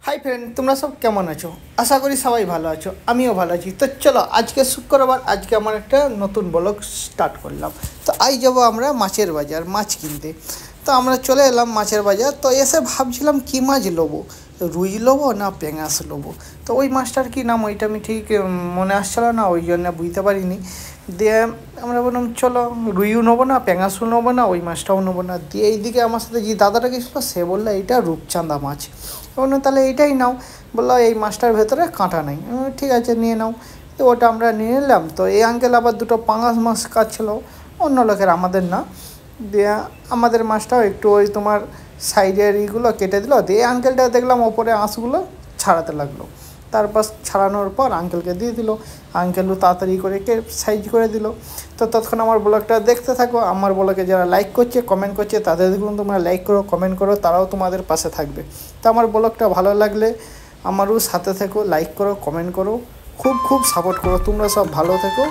Hi friend, তোমরা সব কেমন আছো? আশা করি সবাই ভালো আছো, আমিও ভালো আছি। তো চলো, আজকে শুক্রবার, আজকে আমার একটা নতুন ব্লগ স্টার্ট করলাম। তো আজ যাবো আমরা মাছের বাজার, মাছ কিনতে। তো আমরা চলে এলাম মাছের বাজার। তো এসে ভাবছিলাম কী মাছ নেবো, রুই নেবো না পেঙাশ নেবো। তো ওই মাছটার কী নাম ওইটা আমি ঠিক মনে আসছিল না, ওই জন্য বুঝতে পারিনি। দিয়ে আমরা বললাম চলো, রুইও নেবো না, পেঙাশও নেবো না, ওই মাছটাও নেবো না। দিয়ে এইদিকে আমার সাথে যে দাদাটা গেছিলো সে বললো এইটা রূপচাঁদা মাছ। বললো তাহলে এইটাই নাও। বললো এই মাছটার ভেতরে কাঁটা নেই। ঠিক আছে, নিয়ে নাও। তো ওটা আমরা নিয়ে নিলাম। তো এই আঙ্কেল আবার দুটো পাঙাশ মাছ কাটছিলো, অন্য লোকের, আমাদের না। দিয়ে আমাদের মাছটাও একটু ওই তোমার সাইডের ইগুলো কেটে দিল। দিয়ে আঙ্কেলটা দেখলাম ওপরে আঁশগুলো ছাড়াতে লাগলো। তারপর ছাড়ানোর পর আঙ্কেলকে দিয়ে দিল। আঙ্কেলও তাড়াতাড়ি করে সাইজ করে দিল। তো ততক্ষণ আমার ব্লগটা দেখতে থাকো। আমার ব্লগে যারা লাইক করছে, কমেন্ট করছে, তাদের দেখুন তোমরা লাইক করো, কমেন্ট করো, তারাও তোমাদের পাশে থাকবে। তো আমার ব্লগটা ভালো লাগলে আমারও সাথে থেকো, লাইক করো, কমেন্ট করো, খুব খুব সাপোর্ট করো। তোমরা সব ভালো থেকো,